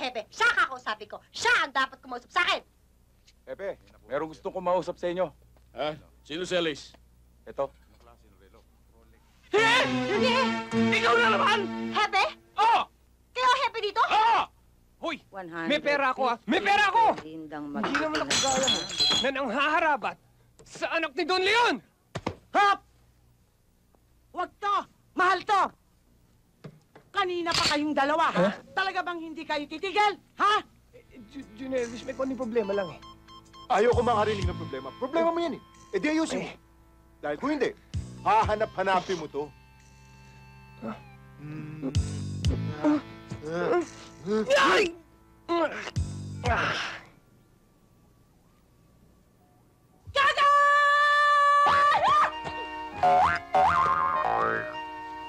Hepe. Siya kakausapin ko. Siya ang dapat kumausap sa akin. Pepe, merong gusto kong mausap sa inyo. Ha? Sino si Alice? Ito. Hindi! Ikaw na naman! Hepe? Oo! Kayo Hepe dito? Oo! Hoy! May pera ako, ha? May pera ako! Hindi Hindi naman ako gaya mo na nanghaharabat sa anak ni Don Leon! Hop! Wag to! Mahal to! Kanina pa kayong dalawa, ha? Talaga bang hindi kayo titigil? Ha? Junelvis, may konting problema lang eh. Ayaw ko makarinig ng problema. Problema mo yan eh. E di ayusin mo. Dahil kung hindi, hahanap-hanapin mo to. Ay!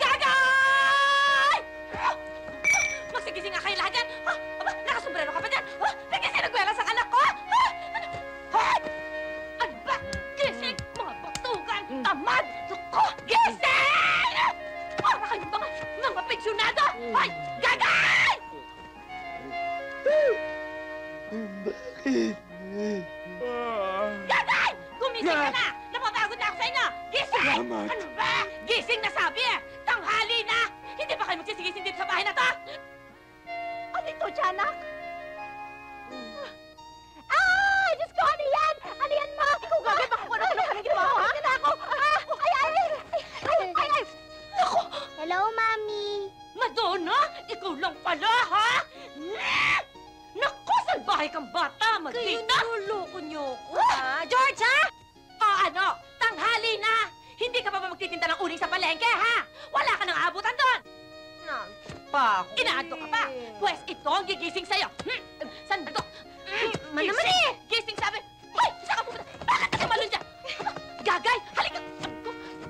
Gagay! Magsigising nga kayo lahat yan! Aba, nakasombrero ka pa dyan! Nagising nagwelas ang anak ko! Ano ba? Gising! Mga batugan! Tamad! Suko! Gising! Para kayong mga pensyonado! Ay! Gagay! Gagay! Gumising ka na! Napapagod na ako sa inyo! Gising! Salamat. Ano ba? Gising na sabi eh! Tanghali na! Hindi ba kayo magsisigising dito sa bahay na to? Ano ito, Tiyanak? Ah! Diyos ko, ano yan? Ano yan, ma? Ikaw gagay, baka kung ano-ano ka nang ginawa ko, ha? Hindi na ako! Ay! Naku! Hello, Mami. Madonna! Ikaw lang pala, ha? Naku, salbahay kang bata! Magdita! niloloko niyo ko, ha? George, ha? O ano? Tanghali na! Hindi ka pa ba magtitinda ng uling sa palengke, ha? Wala ka nang aabutan doon! Pa ako. Inaanto ka pa! Pwes ito ang gigising sa'yo! Saan ba ito? Naman eh! Gising sabi! Hoy! Saan ka pupunta? Bakit ka tumalon dyan? Gagay! Halika!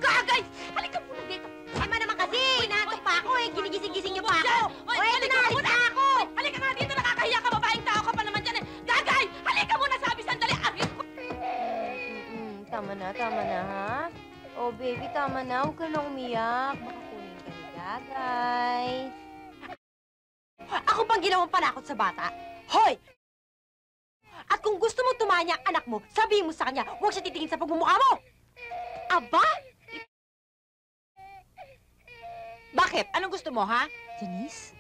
Gagay! Halika muna dito! Ema naman kasi, inaantok pa ako eh. Ginigising-gising niyo pa ako. Hoy, Oy, halika naalis muna! na ako. Halika nga dito! Nakakahiya ka! Babaeng tao ka pa naman dyan eh! Gagay! Halika muna sabi! Sandali! Arit ko! Tama na, ha? Oh, baby, tama na. Huwag ka na umiyak. Baka kunin ka ni Gagay. Ako bang ginawang panakot sa bata? Hoy! At kung gusto mo tumanya ang anak mo, sabihin mo sa kanya, huwag siya titingin sa pagmumukha mo! Aba? Bakit? Anong gusto mo, ha? Janice?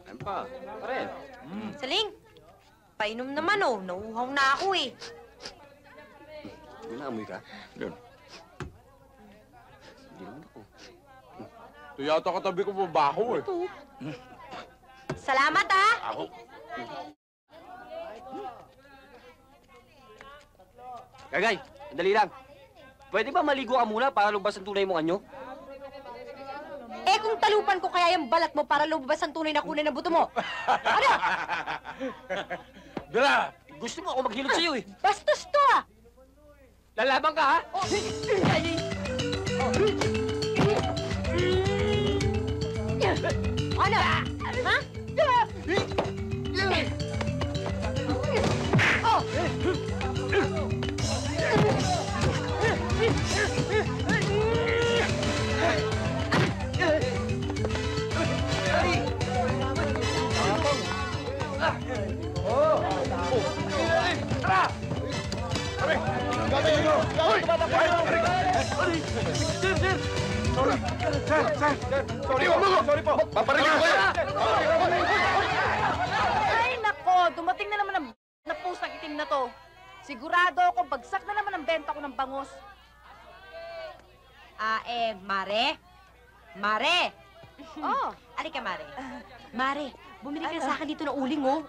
Ano pa? Pare. Saling, painom naman oh. Nauuhaw na ako eh. Naamoy ka? Doon. Hindi naman ako. Ito yata katabi ko babaho eh. Salamat ha! Ako? Gagay, dali lang. Pwede ba maligo ka muna para lumabas ang tunay mong anyo? Eh kung talupan ko kaya yung balat mo para lumabas ang tunay na kulay ng buto mo. Ano? Dala! Gusto mo ako maghilot sa'yo eh. Bastos to ah! Lalaban ka ha? Ano? Ha? Oh! Sorry po. Paparinig ko yan. Ay, nako! Dumating na naman ang na pusang itim na to. Sigurado ako, bagsak na naman ang benta ko ng bangus. Mare? Mare! Oh, Alika, Mare. Mare, bumili ka sa akin dito ng uling, oh.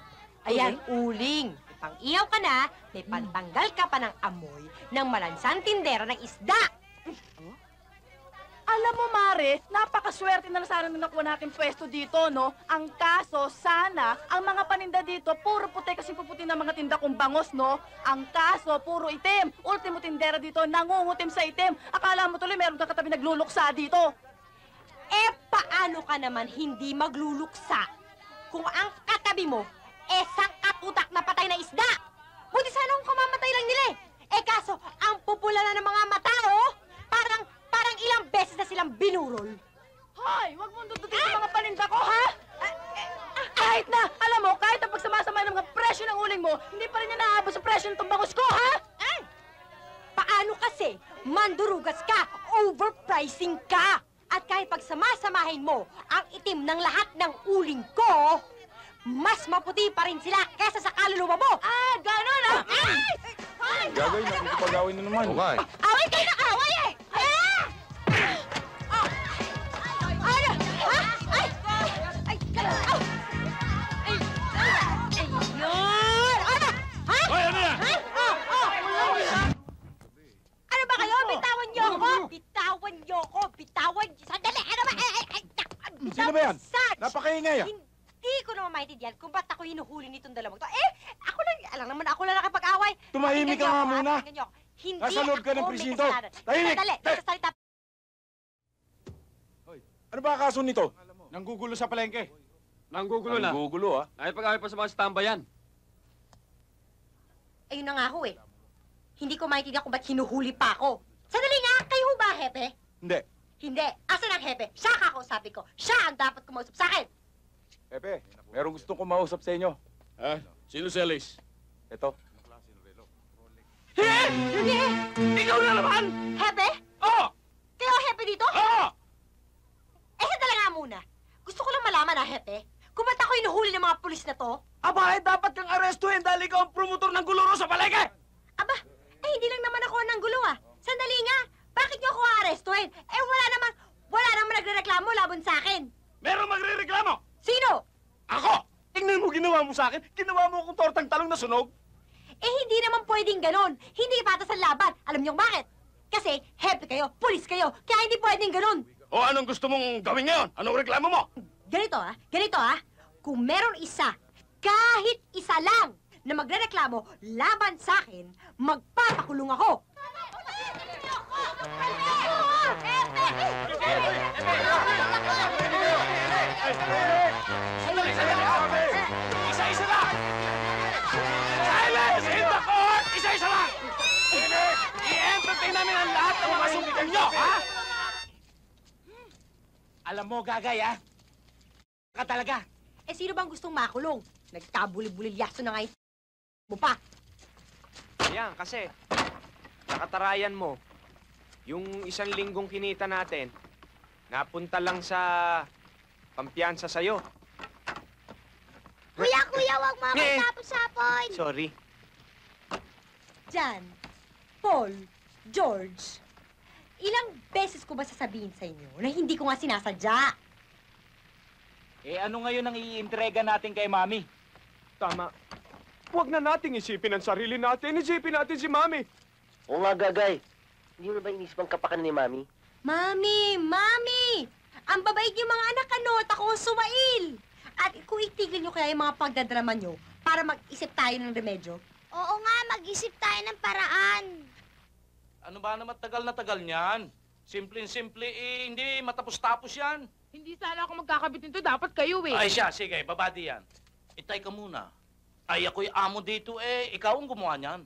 Ayan, uling. Pang-iyaw ka na, may pantanggal ka pa ng amoy ng malansang tindera ng isda. alam mo, Mare, napakaswerte na sana nung nakuha natin pwesto dito, no? Ang kaso, sana, ang mga paninda dito, puro puti kasi puputi ng mga tinda kong bangos, no? Ang kaso, puro itim. Ultimo tindera dito, nangungutim sa itim. Akala mo tuloy meron kang katabi nagluluksa dito. Eh, paano ka naman hindi magluluksa kung ang katabi mo, sangkatutak na patay na isda? Buti sana kung kamamatay lang nila eh. Eh kaso, ang pupula na ng mga matao, parang ilang beses na silang binurol. Hoy, wag mong dudutin sa mga mo, hindi pa rin niya naabot sa presyo ng tumbangos ko, ha? Paano kasi? Mandurugas ka, overpricing ka. At kahit pagsamasamahin mo ang itim ng lahat ng uling ko, mas maputi pa rin sila kesa sa kaluluwa mo. Ah, gano'n, ha? Gagay, nakikipag-away na naman. Okay. Away kayo ng away eh! Ah! Ano? Ha? Ay! Ay! Ay! Ayun! Ano? Ha? Hoy, ano yan? Ha? Ano ba kayo? Bitawan niyo ako! Bitawan niyo ako! Bitawan! Sandali! Ano ba? Sino ba yan? Sarge! Napakaingay ah. Hindi ko naman maintindihan kung ba't ako hinuhuli nitong dalawang to. Eh, ako lang, alam naman ako lang nakapag-away. Tumahimik ka Pakinggan nga niyo ako, muna. pakinggan niyo ako. Hindi Nasa loob ka ng ako may presinto. kasalanan. Tahimik! Sandali, nagsasalita. Ano ba kaso nito? Nanggugulo sa palengke. Nanggugulo na. Nanggugulo ah. Nakipag-away pa sa mga stambayan. Ayun na nga ho eh. Hindi ko maintindihan kung ba't hinuhuli pa ako. Sandali nga, kayo ho ba, Hepe? Hindi. Hindi. Asan ang Hepe? Siya kakausapin ko. Siya ang dapat kumausap sa akin. Pepe, merong gusto ko mausap sa inyo. Ha? Sino si Alice? Ito. Hindi. Ikaw na naman! Hepe? Oo! Kayo ang Hepe dito? Oo! Eh, sandali nga muna. Gusto ko lang malaman ha, Hepe. Kung ba't ako hinuhuli ng mga pulis na to? Aba, dapat kang arestuhin dahil ikaw ang promotor ng guluro sa palengke! Aba, eh hindi lang naman ako ng gulo ah. Sandali nga, bakit niyo ako aarestuhin? Eh wala naman nagrereklamo laban sa akin. Meron magre-reklamo! Sino? Ako! Tingnan mo ginawa mo sa akin. Ginawa mo akong tortang talong na sunog. Eh hindi naman pwedeng ganon. Hindi patas ang laban. Alam niyo bakit? Kasi happy kayo, pulis kayo, kaya hindi pwedeng ganon. O anong gusto mong gawin ngayon? Anong reklamo mo? Ganito ah. Kung meron isa, kahit isa lang, na magrereklamo laban sa akin, magpapakulong ako. Sandali! Isa-isa lang! Silence in the court! Isa-isa lang! I-entertain namin ang lahat ng mga sumbitan nyo, ha? Alam mo, Gagay, ha? Ka talaga. Eh sino bang gustong makulong? Nagkabuli-bulilyaso na nga yung mo pa. Yan, kasi nakatarayan mo, yung 1 linggong kinita natin, napunta lang sa pampiyansa sa'yo. Kuya, wag mo ako Eh. sapon-sapon. Sorry. Jan, Paul, George, ilang beses ko ba sasabihin sa inyo na hindi ko nga sinasadya? Eh, ano ngayon ang iintrega natin kay Mami? Tama. Huwag na nating isipin ang sarili natin. Isipin natin si Mami. Oo nga, Gagay. Hindi mo na ba inisip ang kapakanan ni Mami? Mami! Ang babait niyo mga anak, ano? At ako ang sumail. At kung itigil niyo kaya yung mga pagdadrama niyo para mag-isip tayo ng remedyo. Oo nga, mag-isip tayo ng paraan. Ano ba naman tagal na tagal niyan? Simple-simple eh, hindi matapos-tapos yan. Hindi sana ako magkakabit nito. Dapat kayo, eh. Ay siya, sige, babadi yan. Itay ka muna. Ay, ako'y amo dito eh. Ikaw ang gumawa niyan.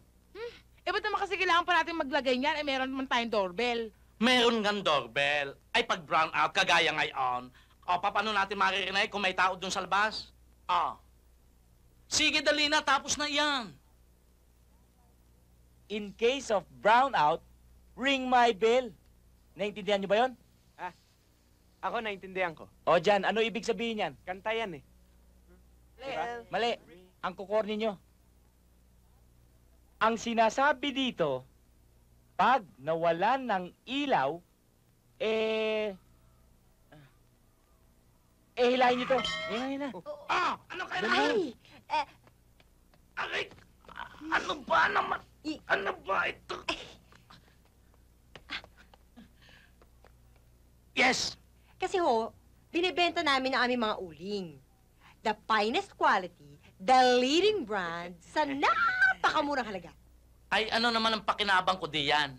Eh, ba't naman kasi kailangan pa natin maglagay niyan? Eh, meron naman tayong doorbell. Meron ngang doorbell. Ay, pag brown out, kagaya ngayon. O, paano natin maririnig kung may tao dun sa labas? Sige, dali na, tapos na yan. In case of brownout, ring my bell. Naintindihan niyo ba yon? Ako, naintindihan ko. O dyan, ano ibig sabihin yan? Kanta yan eh. Mali. Ang kukor ninyo. Ang sinasabi dito, pag nawalan ng ilaw, hilahin nyo to. Hilahin na. Ano kailangan? Aray, ano ba naman? Ano ba ito? Yes! Kasi ho, binibenta namin ang aming mga uling. The finest quality, the leading brand, sa napakamurang halaga. Ay, ano naman ang pakinabang ko diyan?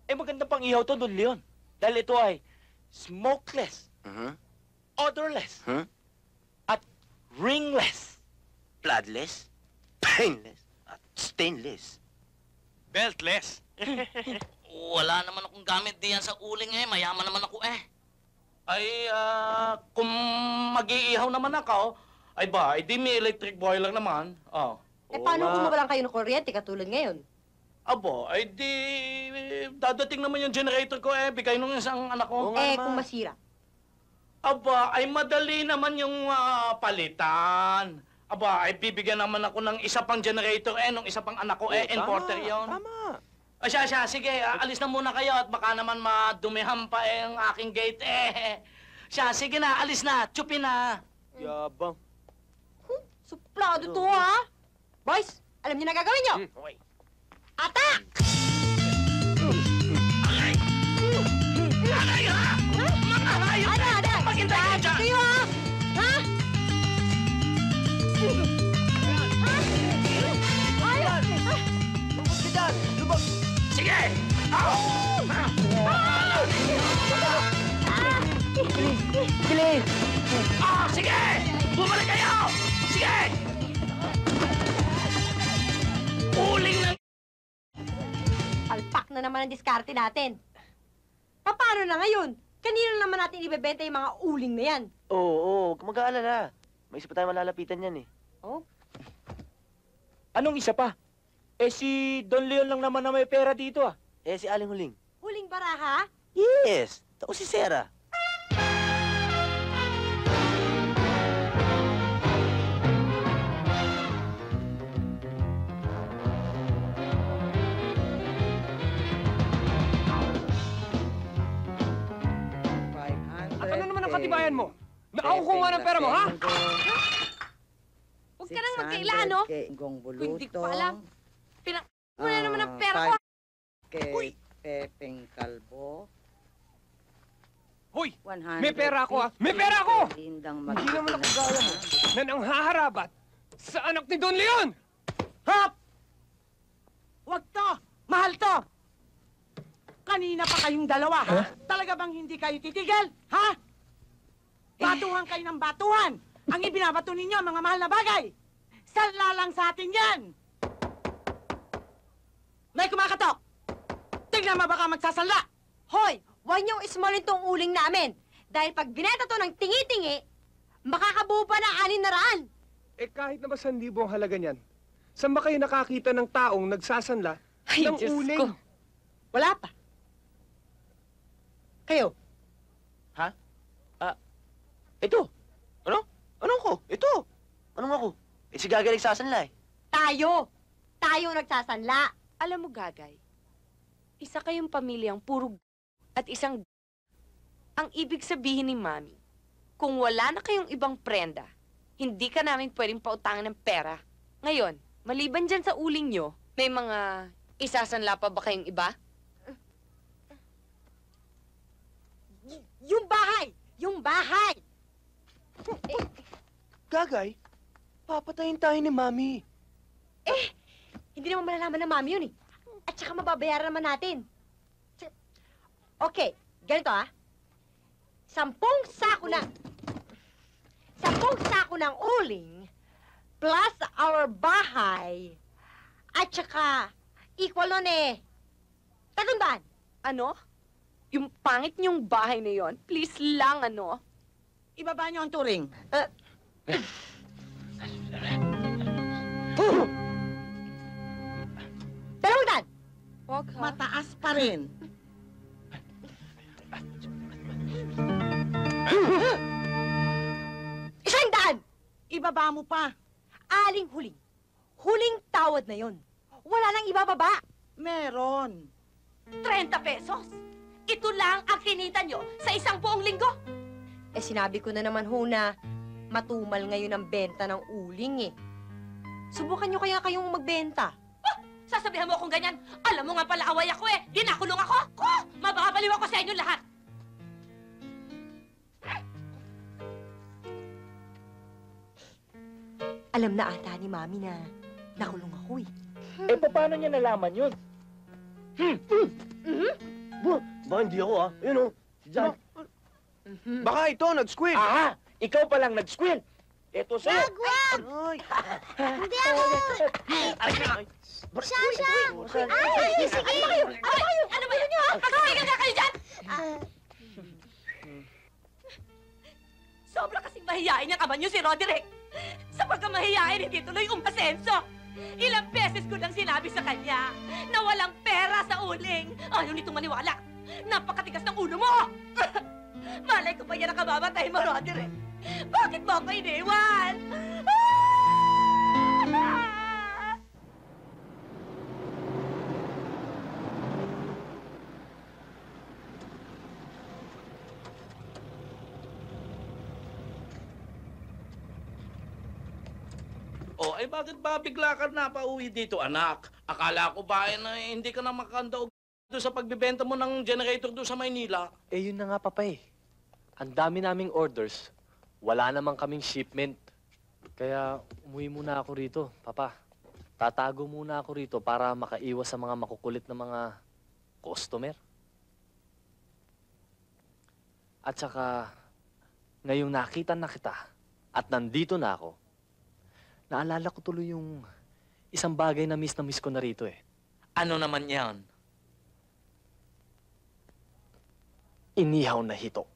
Maganda pang ihaw to, Don Leon. Dahil ito ay smokeless, odorless, at ringless. Bloodless, painless, at stainless. Beltless. Wala naman akong gamit diyan sa uling eh. Mayaman naman ako eh. Ay, kung mag-iihaw naman ako, ay ba, di may electric boiler naman. paano kung mawalan kayo ng kuryente katulad ngayon? Abo, ay di... Dadating naman yung generator ko bigay nung isang anak ko. Kung masira. Aba, ay madali naman yung palitan. Aba, ay bibigyan naman ako ng isa pang generator nung isa pang anak ko importer yon. Tama. Siya, sige, alis na muna kayo at baka naman madumihan pa ang aking gate Siya, sige na, alis na, tsupin na. Yabang. Suplado to, ha? Boys, alam niyo na gagawin niyo? Okay. Atak! Aray, ha? Mga hayop! Maghintay kayo dyan! Kayo, ha? Ha? Sige! Bilis! Sige! Bumalik kayo! Sige! Uling ng... Alpak na naman ang diskarte natin. Paano na ngayon? Kanino naman natin ibebenta yung mga uling na yan? Oo, huwag mag-aalala. May isa pa tayo malalapitan yan Oh? Anong isa pa? Si Don Leon lang naman na may pera dito Si Aling Huling. Huling baraha? Yes! Ako si Sarah. At ano naman ang katibayan mo? Nakakukuha ng pera mo, ha? Huwag ka nang magkaila, no? Hindi ko pa alam. Wala naman ang pera ko. Kay Pepeng Kalbo. Hoy! May pera ako, ha? May pera ako! Hindi naman ako gaya mo na nang haharabat sa anak ni Don Leon! Hop! Huwag to! Mahal to! Kanina pa kayong dalawa, ha? Talaga bang hindi kayo titigil? Ha? Batuhan kayo ng batuhan! Ang ibinabato ninyo, mga mahal na bagay! Sala lang sa atin yan! May kumakatok! Tignan mo baka magsasanla! Hoy! Huwag niyong ismalin tong uling namin. Dahil pag bineta to ng tingi-tingi, makakabuo pa ng 600. Kahit na ba 1,000 ang halaga niyan, saan ba kayo nakakita ng taong nagsasanla ng Diyos uling? ko. Wala pa. Kayo? Ito! Ano? Anong ko? Ito! Anong ako? Si Gagay nagsasanla Tayo! Tayo nagsasanla. Alam mo, Gagay, isa kayong pamilyang puro at isang ang ibig sabihin ni Mami, kung wala na kayong ibang prenda, hindi ka namin pwedeng pautangan ng pera. Ngayon, maliban dyan sa uling nyo, may mga isasanla pa ba kayong iba? Yung bahay! Yung bahay! Gagay, papatayin tayo ni Mami. Hindi naman malalaman ng Mami yun eh. At saka mababayaran naman natin. Okay, ganito 10 sako ng uling plus our bahay at saka equal nun 300. Ano? Yung pangit niyong bahay na yon, please lang, ano? Ibaba niyo ang turing. 200. Wag ha. Mataas pa rin. $100. Ibaba mo pa. Aling huling. Huling tawad na yon. Wala nang ibababa. Meron. 30 pesos? Ito lang ang kinita nyo sa isang buong linggo? Sinabi ko na naman ho na matumal ngayon ang benta ng uling Subukan nyo kaya kayong magbenta. Sasabihan mo akong ganyan. Alam mo nga pala away ako Dinakulong ako. Mababaliw ako sa inyo lahat. Alam na ata ni Mami na nakulong ako Paano niya nalaman yun? Ba, hindi ako Ayun si John. Baka ito, nag-squid. Aha! Ikaw palang nag-squid. Ito sa'yo. Ay! Hindi ako! Siya! Ay, sige! Ano ba yun nyo? Magsisigil nga kayo dyan! Sobra kasing mahihain yung ama nyo si Roderick. Sa pagkamahihain, hindi tuloy umasenso. Ilang beses ko nang sinabi sa kanya na walang pera sa uling. Ayaw nitong maniwala. Napakatigas ng ulo mo! Malay ko pa yan ang kamamatay mo, Roger eh. Bakit mo ako iniwan? Oh, ay bakit ba bigla ka na pauwi dito, anak? Akala ko ba na hindi ka na makandaog doon sa pagbibenta mo ng generator doon sa Maynila? Eh, yun na nga, Papa eh. Ang dami naming orders. Wala namang kaming shipment. Kaya umuwi muna ako rito, Papa. Tatago muna ako rito para makaiwas sa mga makukulit na mga customer. At saka, ngayong nakita na kita at nandito na ako, naalala ko tuloy yung isang bagay na miss ko na rito eh. Ano naman yan? Inihaw na hito.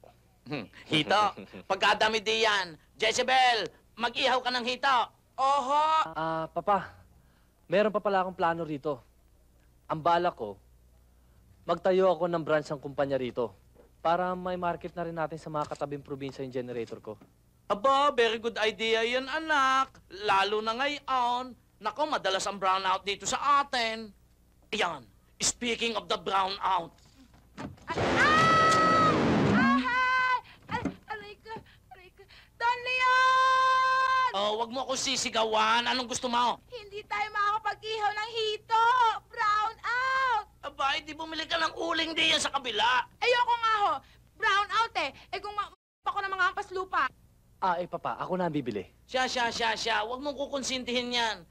Hito? Pagkadami di yan. Jezebel, mag-ihaw ka ng hito. Oho! Papa, meron pa pala akong plano rito. Ang bala ko, magtayo ako ng branch ng kumpanya rito para may market na rin natin sa mga katabing probinsya yung generator ko. Aba, very good idea yun, anak. Lalo na ngayon. Nako, madalas ang brownout dito sa atin. Ayan, speaking of the brownout. Don Leon! Oh, wag mo ako sisigawan. Anong gusto mo? Hindi tayo makakapag-ihaw ng hito! Brown out! Aba, di bumili ka ng uling diyan sa kabila. Ayoko nga ho! Brown out eh! Eh kung ako ng mga ampas lupa. Papa, ako na ang bibili. Siya. Huwag mong kukonsintihin yan.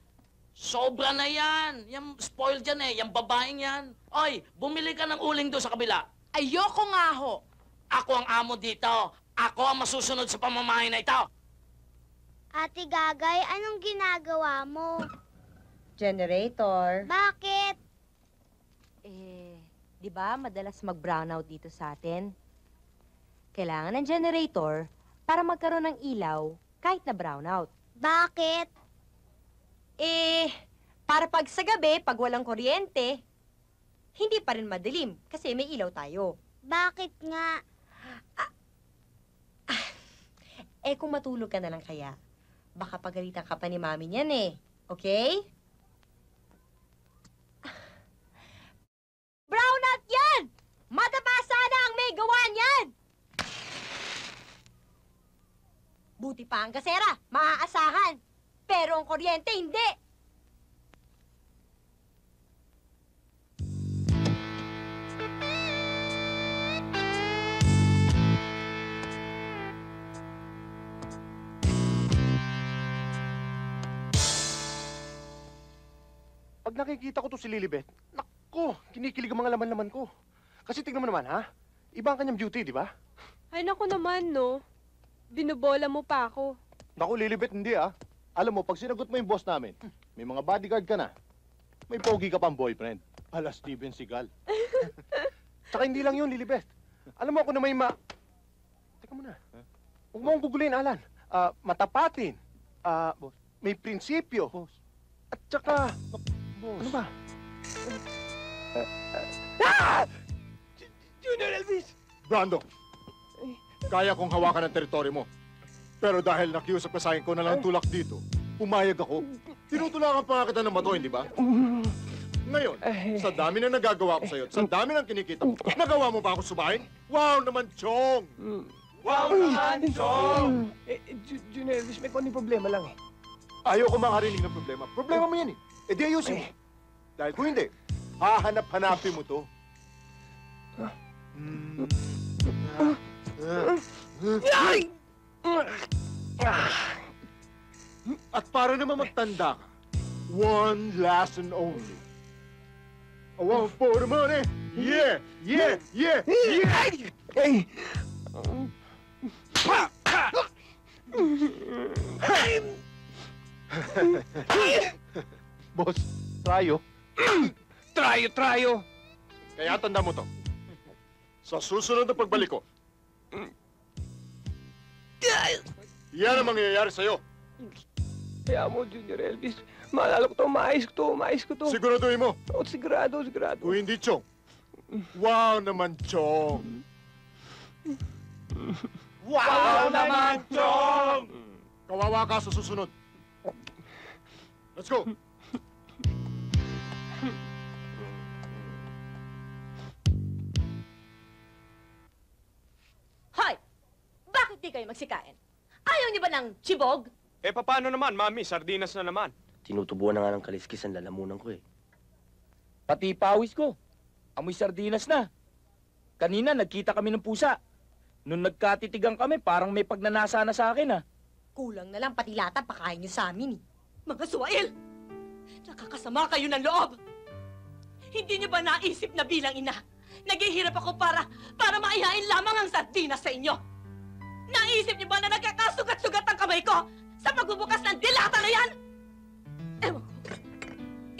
Sobra na yan. Yan, spoiled yan eh. Yan babaeng yan. Oy, bumili ka ng uling doon sa kabila. Ayoko nga ho! Ako ang amo dito. Ako ang masusunod sa pamamahay na ito. Ate Gagay, anong ginagawa mo? Generator. Bakit? Di ba madalas mag-brownout dito sa atin? Kailangan ng generator para magkaroon ng ilaw kahit na brownout. Bakit? Para pag sa gabi, pag walang kuryente, hindi pa rin madilim kasi may ilaw tayo. Bakit nga? Kung matulog ka na lang kaya, baka pagalitan ka pa ni Mami niyan eh. Okay? Brownout yan! Madama sana ang may gawa niyan! Buti pa ang gasera, maaasahan. Pero ang kuryente, hindi. Pag nakikita ko to si Lilibet, naku, kinikilig ang mga laman-laman ko. Kasi tignan mo naman, ha? Iba ang kanyang beauty, di ba? Ay, naku naman, no? Binubola mo pa ako. Naku, Lilibet, hindi, ah. Alam mo, pag sinagot mo yung boss namin, may mga bodyguard ka na. May pogi ka pang boyfriend. Ala Steven Seagal. Tsaka hindi lang yun, Lilibet. Alam mo ako na may Teka muna. Huwag mo akong gugulin, Alan. Matapatin. Boss. May prinsipyo. Boss. At tsaka... Boss. Ano ba? Junior Elvis! Brando, kaya kong hawakan ang teritoryo mo. Pero dahil nakiusap ka sa akin ko na lang tulak dito, pumayag ako. Tinutulakan pa nga kita ng bato, hindi ba? Ngayon, sa dami na nagagawa ko sa'yo, sa dami ng kinikita mo, nagawa mo ba ako subahin? Wow naman, Chong! Wow naman, Chong! Junior Elvis, may konting problema lang eh. Ayaw ko makarinig ng problema. Problema mo yan eh. E di ayusin mo. Dahil kung hindi, hahanap-hanapin mo to. At para naman magtanda ka, one last and only. I want for the money. Yeah, yeah, yeah, yeah. Hey! Boss, trayo. Trayo! Kaya tanda mo to. Sa susunod na pagbalik ko, yan ang mangyayari sa'yo. Kaya mo, Junior Elvis. Maalala ko to, maayos ko to. Siguraduhin mo. Oh, sigurado. Kung hindi, Chong. Wow naman, Chong. Wow naman, Chong! Kawawa ka sa susunod. Let's go. Hoy! Bakit di kayo magsikain? Ayaw niyo ba ng chibog? Eh, paano naman, Mami? Sardinas na naman. Tinutubuan na nga ng kaliskis ang lalamunan ko eh. Pati pawis ko. Amoy sardinas na. Kanina, nagkita kami ng pusa. Nung nagkatitigan kami, parang may pagnanasa na sa akin ah. Kulang na lang pati lata pakain niyo sa amin eh. Mga suwail! Nakakasama kayo ng loob! Hindi niyo ba naisip na bilang ina, naghihirap ako para maihain lamang ang sardinas sa inyo? Naisip niyo ba na nagkakasugat-sugat ang kamay ko sa pagbubukas ng dilata na yan? Ewan ko.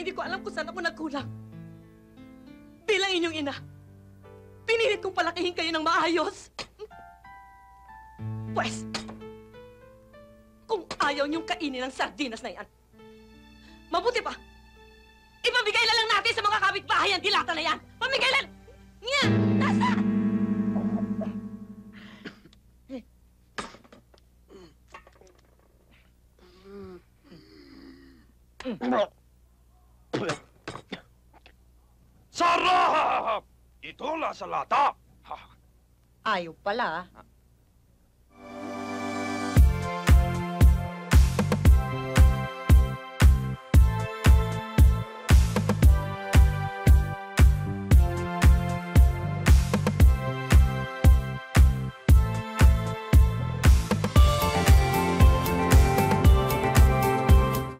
Hindi ko alam kung saan ako nagkulang. Bilang inyong ina, pinilit kong palakihin kayo ng maayos. Pwes, kung ayaw niyong kainin ang sardinas na yan, mabuti pa, ipamigay na lang natin sa mga kapitbahay ang dilata na yan. Pamigay lang! Nga! Nasa! Sarap! Ito la sa lata. Ayaw pala.